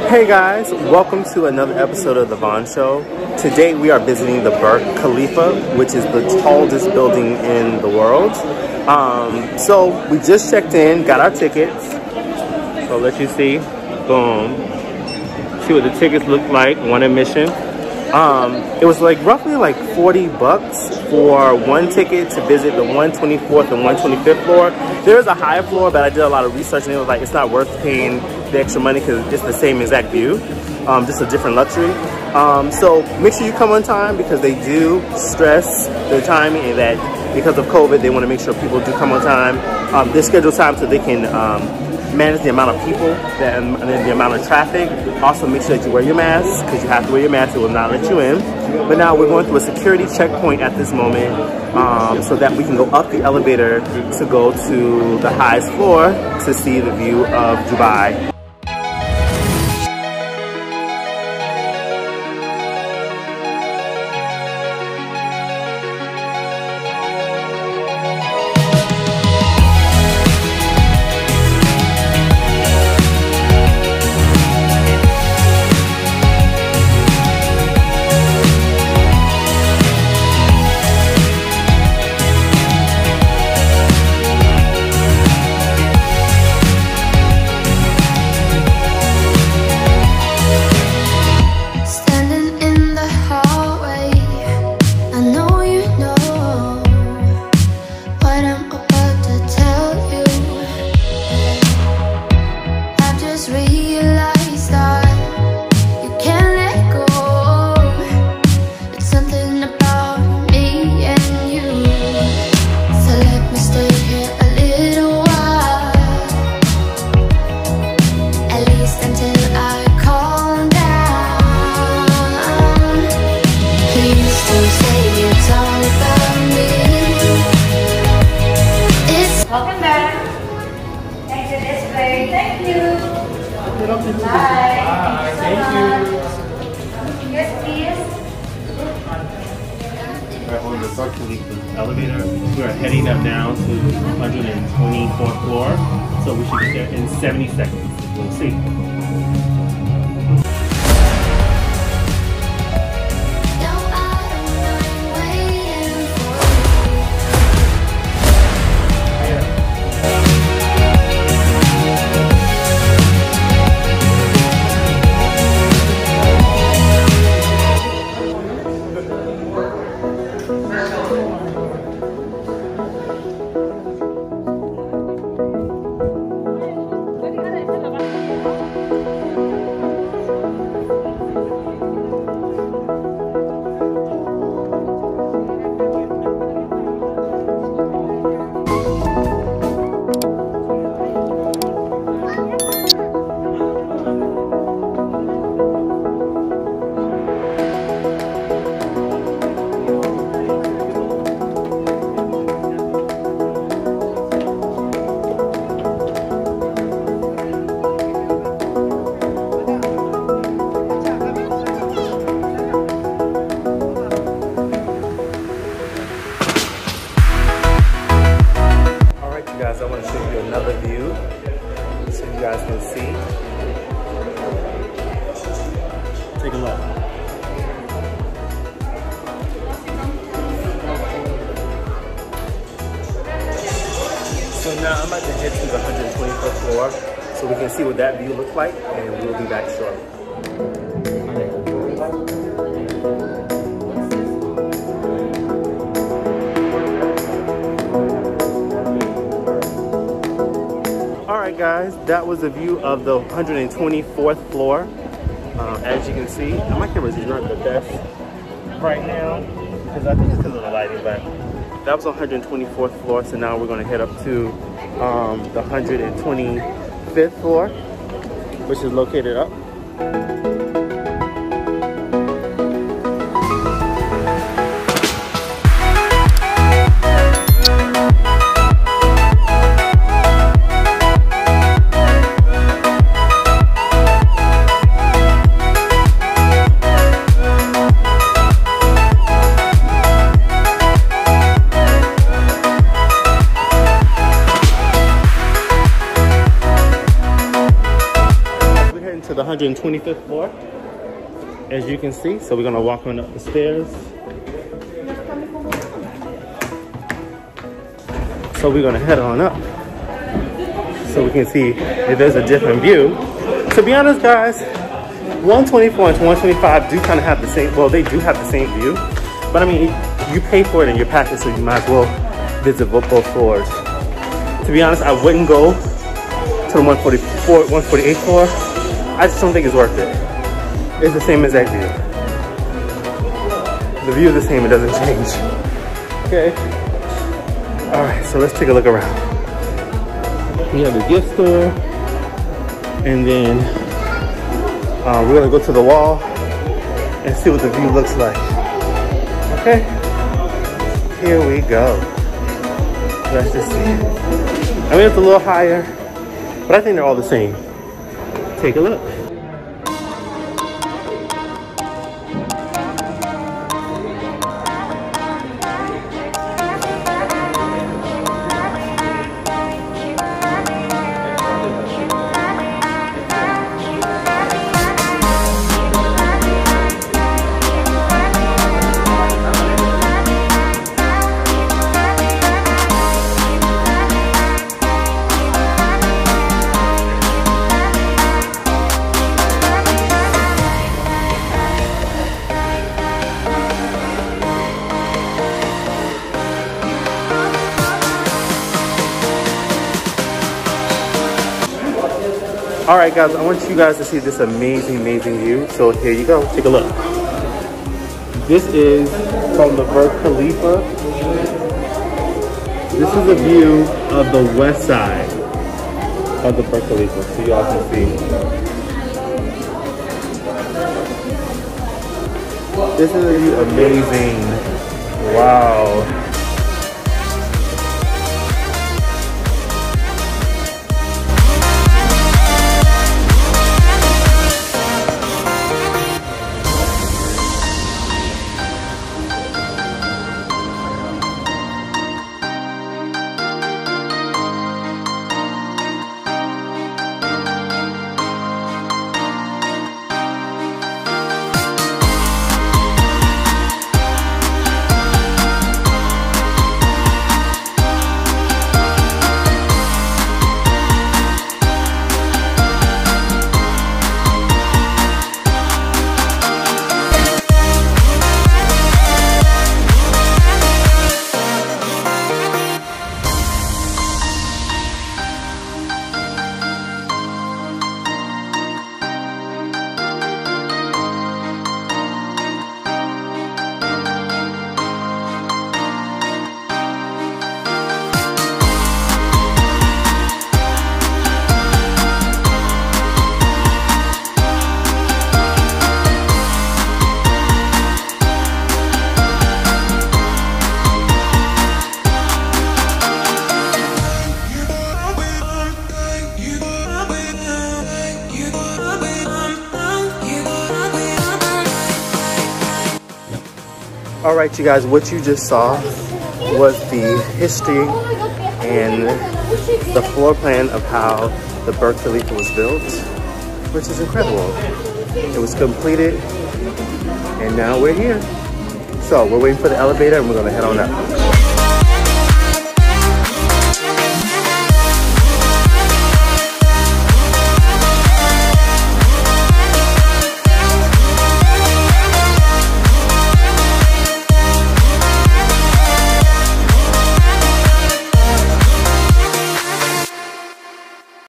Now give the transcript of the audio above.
Hey guys, welcome to another episode of the Vaugh Show. Today we are visiting the Burj Khalifa, which is the tallest building in the world. So we just checked in, got our tickets. So I'll let you see. Boom. See what the tickets look like, one admission. It was like roughly like 40 bucks for one ticket to visit the 124th and 125th floor. There is a higher floor, but I did a lot of research and it was like it's not worth paying the extra money because it's the same exact view, just a different luxury. So make sure you come on time because they do stress their timing, and that because of COVID, they want to make sure people do come on time. They schedule time so they can manage the amount of people and the amount of traffic. Also make sure that you wear your mask because you have to wear your mask. It will not let you in. But now we're going through a security checkpoint at this moment so that we can go up the elevator to go to the highest floor to see the view of Dubai. Bye. Thank you. Yes, please. We're on the Burj Khalifa elevator. We are heading up now to the 124th floor. So we should get there in 70 seconds. We'll see. Guys, I want to show you another view so you guys can see. Take a look. So now I'm about to head to the 125th floor so we can see what that view looks like, and we'll be back shortly. Alright guys, that was a view of the 124th floor. As you can see, my camera is not the best right now because I think it's because of the lighting, but that was the 124th floor. So now we're going to head up to the 125th floor, which is located up. heading to the 125th floor, as you can see. So we're gonna walk on up the stairs. So we're gonna head on up so we can see if there's a different view. To be honest, guys, 124 and 125 do kind of have the same, well, they do have the same view. But I mean, you pay for it in your package, so you might as well visit both floors. To be honest, I wouldn't go to the 148th floor. I just don't think it's worth it. It's the same exact view. The view is the same, it doesn't change. Okay. All right, so let's take a look around. We have the gift store, and then we're gonna go to the wall and see what the view looks like. Okay, here we go. Let's just see. I mean, it's a little higher, but I think they're all the same. Take a look. All right, guys, I want you guys to see this amazing view. So here you go, take a look. This is from the Burj Khalifa. This is a view of the west side of the Burj Khalifa, so y'all can see. This is a view, amazing. Wow. All right, you guys, what you just saw was the history and the floor plan of how the Burj Khalifa was built, which is incredible. It was completed, and now we're here. So we're waiting for the elevator, and we're gonna head on up.